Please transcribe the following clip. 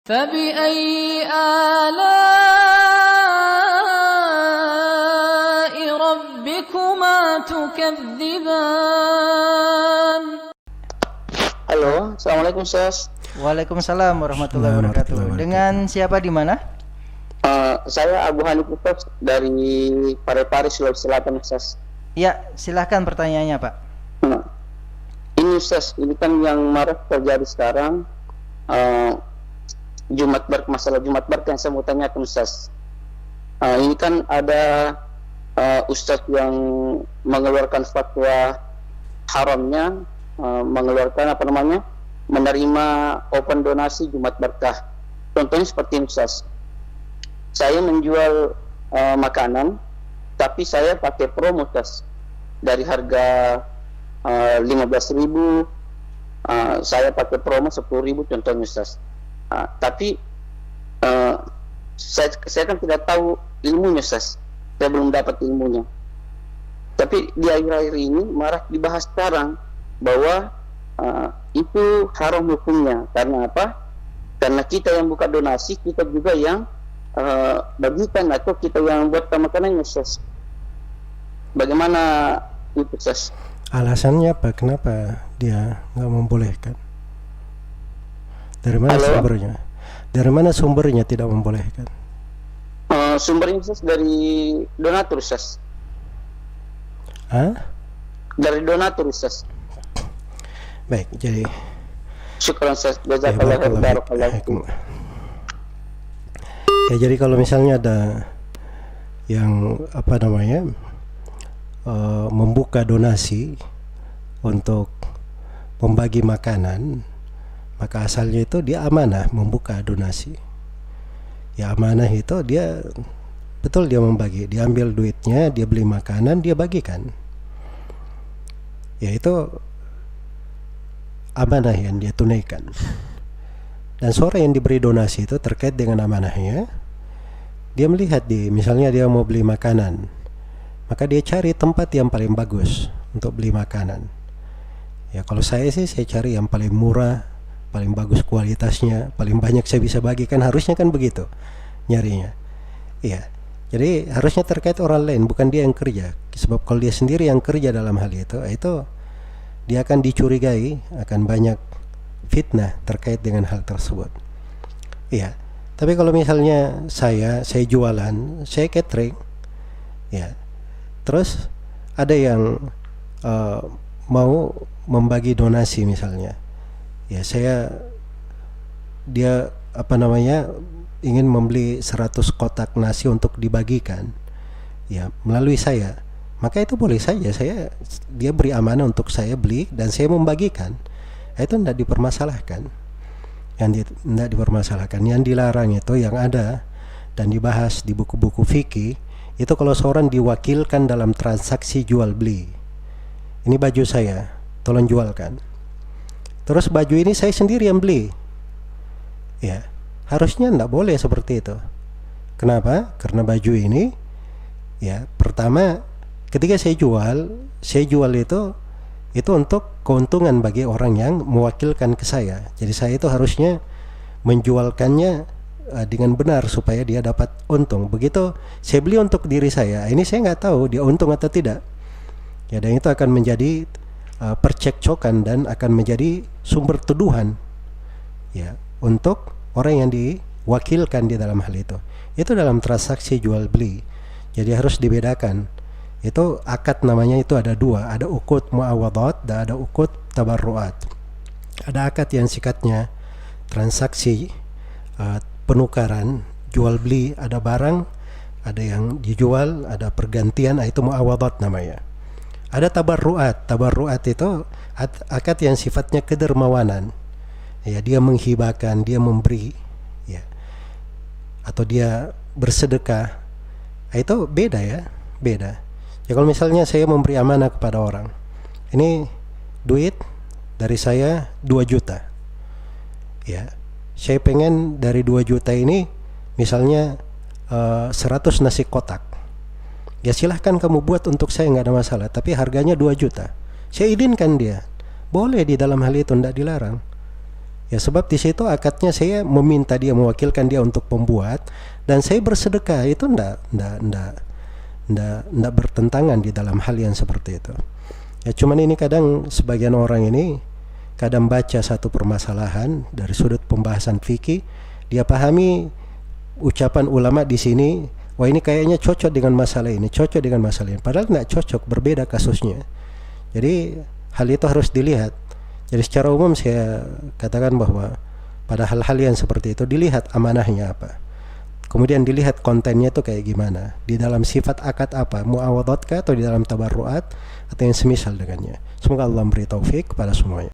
فبأي آلاء ربكما تكذبان. Halo, Assalamualaikum Ustaz. Waalaikumsalam warahmatullahi wabarakatuh. Dengan siapa di mana? Saya Abu Hanif Ustaz dari Parepare, Sulawesi Selatan Ustaz. Ya, silahkan pertanyaannya Pak. Nah, ini Ustaz, ini kan yang marak terjadi sekarang, masalah Jumat Bar yang saya mau tanyakan Ustaz. Ini kan ada Ustaz yang mengeluarkan fatwa haramnya, mengeluarkan menerima open donasi Jumat Berkah. Contohnya seperti ini Ustaz, saya menjual makanan tapi saya pakai promo Ustaz, dari harga 15.000 saya pakai promo 10.000 contohnya Ustaz. Tapi saya kan tidak tahu ilmunya Ustaz, saya belum dapat ilmunya. Tapi di akhir-akhir ini marak dibahas sekarang bahwa itu haram hukumnya. Karena apa? Karena kita yang buka donasi, kita juga yang bagikan, atau kita yang buat makanannya Ustaz. Bagaimana itu Ustaz? Alasannya apa? Kenapa dia nggak membolehkan? Dari mana sumbernya? Dari mana sumbernya tidak membolehkan? Sumbernya Ustaz dari donatur Ustaz. Dari donatur Ustaz. Baik, jadi syukran Ustaz, jazakallahu khairan, barakallahu fikum. Ya, jadi kalau misalnya ada yang membuka donasi untuk membagi makanan, maka asalnya itu dia amanah membuka donasi. Ya, amanah itu dia betul dia membagi, dia ambil duitnya, dia beli makanan, dia bagikan. Ya, itu amanah yang dia tunaikan. Dan seorang yang diberi donasi itu terkait dengan amanahnya, dia melihat misalnya dia mau beli makanan, maka dia cari tempat yang paling bagus untuk beli makanan. Ya, kalau saya sih saya cari yang paling murah, paling bagus kualitasnya, paling banyak saya bisa bagikan, harusnya kan begitu nyarinya. Iya. Jadi harusnya terkait orang lain, bukan dia yang kerja. Sebab kalau dia sendiri yang kerja dalam hal itu dia akan dicurigai, akan banyak fitnah terkait dengan hal tersebut. Iya. Tapi kalau misalnya saya jualan, saya catering, ya. Terus ada yang mau membagi donasi misalnya, ya dia ingin membeli 100 kotak nasi untuk dibagikan, ya melalui saya, maka itu boleh saja, dia beri amanah untuk saya beli dan saya membagikan, itu tidak dipermasalahkan. Yang tidak dipermasalahkan, yang dilarang itu yang ada dan dibahas di buku-buku fikih, itu kalau seorang diwakilkan dalam transaksi jual beli. Ini baju saya, tolong jualkan. Terus baju ini saya sendiri yang beli. Ya, harusnya tidak boleh seperti itu. Kenapa? Karena baju ini, ya, pertama ketika saya jual itu untuk keuntungan bagi orang yang mewakilkan ke saya. Jadi saya itu harusnya menjualkannya dengan benar supaya dia dapat untung. Begitu saya beli untuk diri saya, ini saya nggak tahu dia untung atau tidak. Ya, dan itu akan menjadi percekcokan dan akan menjadi sumber tuduhan, ya, untuk orang yang diwakilkan di dalam hal itu. Itu dalam transaksi jual beli. Jadi harus dibedakan. Itu akad namanya, itu ada dua, ada ukut muawadat dan ada ukut tabarruat. Ada akad yang sikatnya transaksi penukaran jual beli, ada barang, ada yang dijual, ada pergantian, itu muawadat namanya. Ada tabarruat itu akad yang sifatnya kedermawanan, ya, dia menghibahkan, dia memberi, ya, atau dia bersedekah, itu beda, ya, beda. Ya, kalau misalnya saya memberi amanah kepada orang, ini duit dari saya 2 juta, ya, saya pengen dari 2 juta ini misalnya 100 nasi kotak, ya silahkan kamu buat untuk saya, nggak ada masalah, tapi harganya 2 juta. Saya izinkan dia, boleh di dalam hal itu, tidak dilarang. Ya sebab di situ akadnya saya meminta dia, mewakilkan dia untuk membuat, dan saya bersedekah. Itu ndak bertentangan di dalam hal yang seperti itu. Ya cuman ini kadang sebagian orang ini kadang baca satu permasalahan dari sudut pembahasan fikih, dia pahami ucapan ulama di sini, wah ini kayaknya cocok dengan masalah ini, cocok dengan masalah ini, padahal nggak cocok, berbeda kasusnya. Jadi hal itu harus dilihat. Jadi secara umum saya katakan bahwa pada hal-hal yang seperti itu dilihat amanahnya apa, kemudian dilihat kontennya itu kayak gimana, di dalam sifat akad apa, muawadhat kah atau di dalam tabarruat atau yang semisal dengannya. Semoga Allah memberi taufik kepada semuanya.